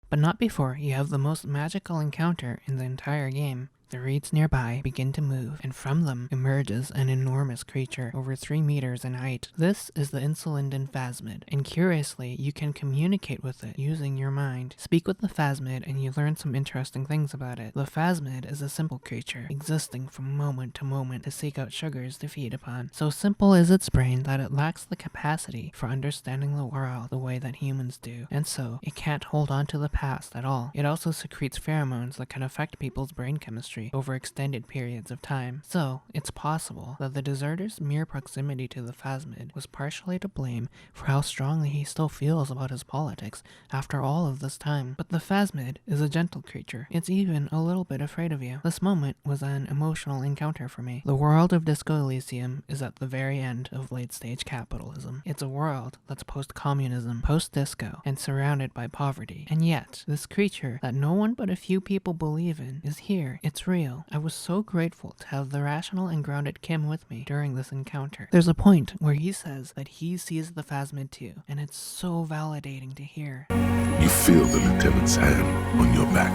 But not before you have the most magical encounter in the entire game. The reeds nearby begin to move, and from them emerges an enormous creature, over 3 meters in height. This is the Insulinden Phasmid, and curiously, you can communicate with it using your mind. Speak with the Phasmid, and you learn some interesting things about it. The Phasmid is a simple creature, existing from moment to moment to seek out sugars to feed upon. So simple is its brain that it lacks the capacity for understanding the world the way that humans do, and so it can't hold on to the past at all. It also secretes pheromones that can affect people's brain chemistry over extended periods of time. So, it's possible that the deserter's mere proximity to the Phasmid was partially to blame for how strongly he still feels about his politics after all of this time. But the Phasmid is a gentle creature. It's even a little bit afraid of you. This moment was an emotional encounter for me. The world of Disco Elysium is at the very end of late-stage capitalism. It's a world that's post-communism, post-disco, and surrounded by poverty. And yet, this creature that no one but a few people believe in is here. It's real. I was so grateful to have the rational and grounded Kim with me during this encounter. There's a point where he says that he sees the Phasmid too, and it's so validating to hear. You feel the lieutenant's hand on your back,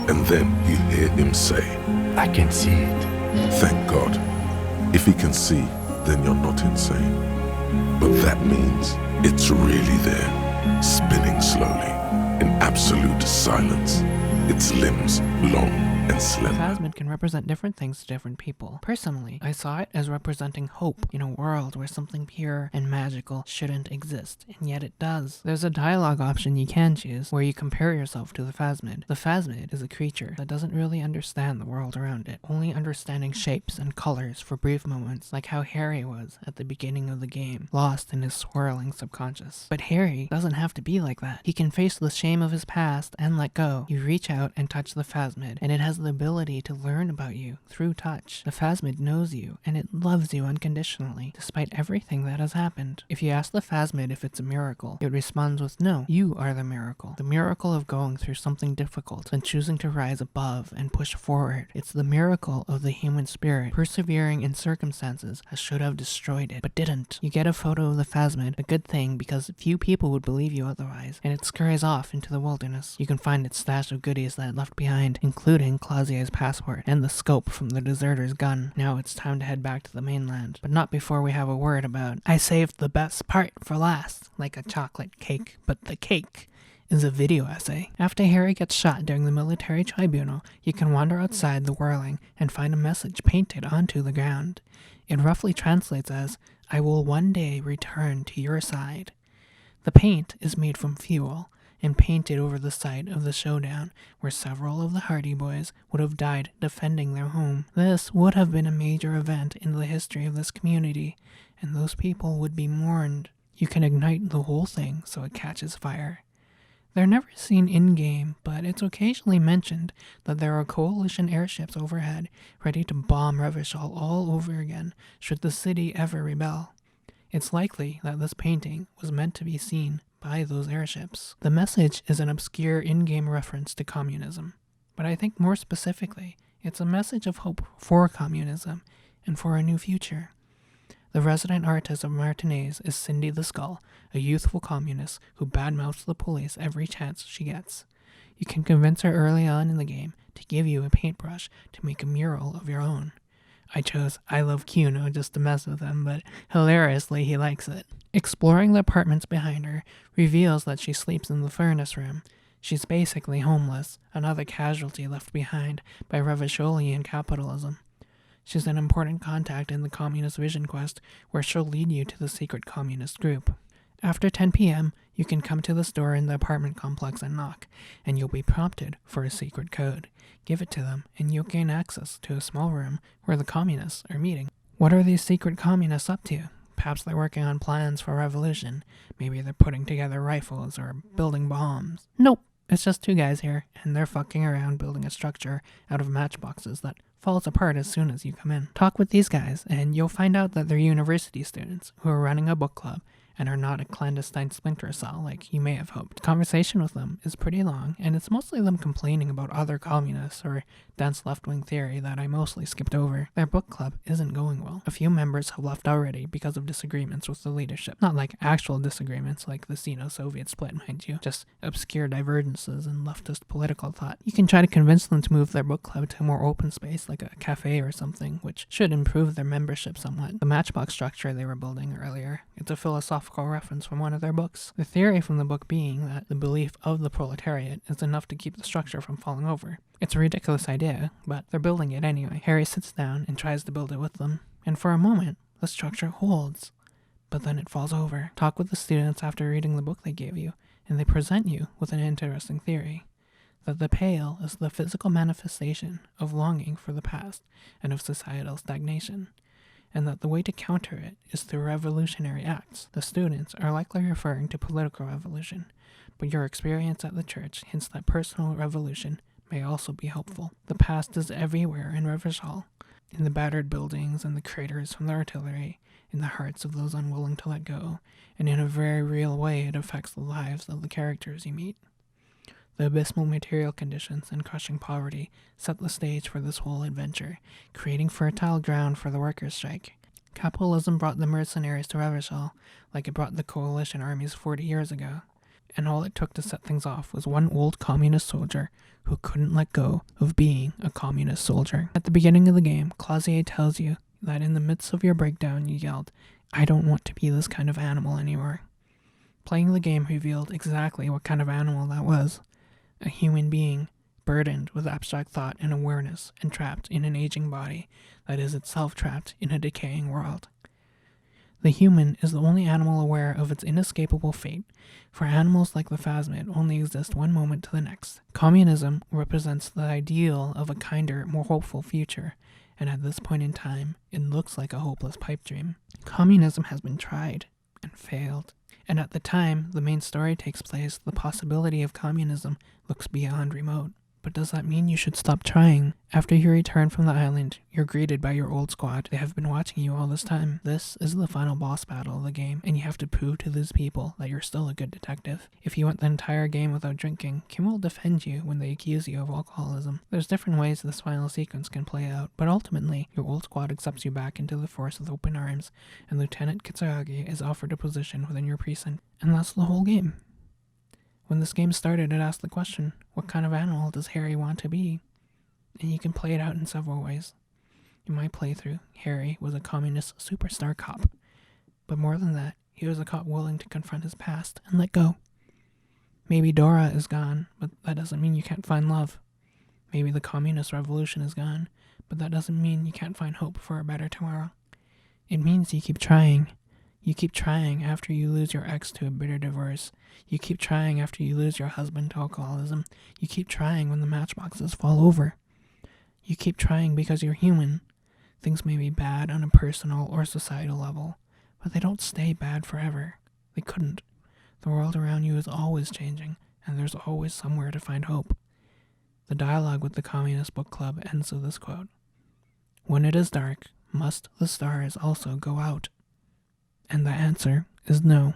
and then you hear him say, I can see it. Thank God. If he can see, then you're not insane. But that means it's really there, spinning slowly, in absolute silence, its limbs long and slender. Phasmid can represent different things to different people. Personally, I saw it as representing hope in a world where something pure and magical shouldn't exist, and yet it does. There's a dialogue option you can choose, where you compare yourself to the Phasmid. The Phasmid is a creature that doesn't really understand the world around it, only understanding shapes and colors for brief moments, like how Harry was at the beginning of the game, lost in his swirling subconscious. But Harry doesn't have to be like that. He can face the shame of his past and let go. You reach out and touch the Phasmid, and it has the ability to learn about you through touch. The Phasmid knows you, and it loves you unconditionally, despite everything that has happened. If you ask the Phasmid if it's a miracle, it responds with, no, you are the miracle of going through something difficult and choosing to rise above and push forward. It's the miracle of the human spirit, persevering in circumstances that should have destroyed it, but didn't. You get a photo of the Phasmid, a good thing because few people would believe you otherwise, and it scurries off into the wilderness. You can find its stash of goodies that it left behind, including Clausier's passport and the scope from the deserter's gun. Now it's time to head back to the mainland, but not before we have a word about I saved the best part for last, like a chocolate cake, but the cake is a video essay. After Harry gets shot during the military tribunal, you can wander outside the whirling and find a message painted onto the ground. It roughly translates as, I will one day return to your side. The paint is made from fuel and painted over the site of the showdown where several of the Hardy Boys would have died defending their home. This would have been a major event in the history of this community, and those people would be mourned. You can ignite the whole thing so it catches fire. They're never seen in-game, but it's occasionally mentioned that there are coalition airships overhead ready to bomb Revachol all over again should the city ever rebel. It's likely that this painting was meant to be seen by those airships. The message is an obscure in-game reference to communism, but I think more specifically, it's a message of hope for communism and for a new future. The resident artist of Martinez is Cindy the Skull, a youthful communist who badmouths the police every chance she gets. You can convince her early on in the game to give you a paintbrush to make a mural of your own. I chose I Love Kuno just to mess with him, but hilariously he likes it. Exploring the apartments behind her reveals that she sleeps in the furnace room. She's basically homeless, another casualty left behind by Revacholian capitalism. She's an important contact in the Communist Vision Quest, where she'll lead you to the secret communist group. After 10 p.m., you can come to the store in the apartment complex and knock, and you'll be prompted for a secret code. Give it to them, and you'll gain access to a small room where the communists are meeting. What are these secret communists up to? Perhaps they're working on plans for revolution. Maybe they're putting together rifles or building bombs. Nope, it's just two guys here, and they're fucking around building a structure out of matchboxes that falls apart as soon as you come in. Talk with these guys, and you'll find out that they're university students who are running a book club and are not a clandestine splinter cell like you may have hoped. Conversation with them is pretty long, and it's mostly them complaining about other communists or dense left-wing theory that I mostly skipped over. Their book club isn't going well. A few members have left already because of disagreements with the leadership. Not like actual disagreements like the Sino-Soviet split, mind you, just obscure divergences in leftist political thought. You can try to convince them to move their book club to a more open space like a cafe or something, which should improve their membership somewhat. The matchbox structure they were building earlier, it's a philosophical reference from one of their books. The theory from the book being that the belief of the proletariat is enough to keep the structure from falling over. It's a ridiculous idea, but they're building it anyway. Harry sits down and tries to build it with them, and for a moment, the structure holds, but then it falls over. Talk with the students after reading the book they gave you, and they present you with an interesting theory. That the pale is the physical manifestation of longing for the past and of societal stagnation, and that the way to counter it is through revolutionary acts. The students are likely referring to political revolution, but your experience at the church hints that personal revolution may also be helpful. The past is everywhere in Revachol, in the battered buildings and the craters from the artillery, in the hearts of those unwilling to let go, and in a very real way it affects the lives of the characters you meet. The abysmal material conditions and crushing poverty set the stage for this whole adventure, creating fertile ground for the workers' strike. Capitalism brought the mercenaries to Revachol, like it brought the coalition armies 40 years ago, and all it took to set things off was one old communist soldier who couldn't let go of being a communist soldier. At the beginning of the game, Clausier tells you that in the midst of your breakdown you yelled, "I don't want to be this kind of animal anymore." Playing the game revealed exactly what kind of animal that was. A human being, burdened with abstract thought and awareness and trapped in an aging body that is itself trapped in a decaying world. The human is the only animal aware of its inescapable fate. For animals like the phasmid only exist one moment to the next. Communism represents the ideal of a kinder, more hopeful future, and at this point in time, it looks like a hopeless pipe dream. Communism has been tried and failed. And at the time the main story takes place, the possibility of communism looks beyond remote. But does that mean you should stop trying? After you return from the island, you're greeted by your old squad. They have been watching you all this time. This is the final boss battle of the game, and you have to prove to these people that you're still a good detective. If you went the entire game without drinking, Kim will defend you when they accuse you of alcoholism. There's different ways this final sequence can play out, but ultimately, your old squad accepts you back into the force with open arms, and Lieutenant Kitsuragi is offered a position within your precinct. And that's the whole game. When this game started, it asked the question, what kind of animal does Harry want to be? and you can play it out in several ways. In my playthrough, Harry was a communist superstar cop. But more than that, he was a cop willing to confront his past and let go. Maybe Dora is gone, but that doesn't mean you can't find love. Maybe the communist revolution is gone, but that doesn't mean you can't find hope for a better tomorrow. It means you keep trying. You keep trying after you lose your ex to a bitter divorce. You keep trying after you lose your husband to alcoholism. You keep trying when the matchboxes fall over. You keep trying because you're human. Things may be bad on a personal or societal level, but they don't stay bad forever. They couldn't. The world around you is always changing, and there's always somewhere to find hope. The dialogue with the Communist Book Club ends with this quote: "When it is dark, must the stars also go out?" And the answer is no.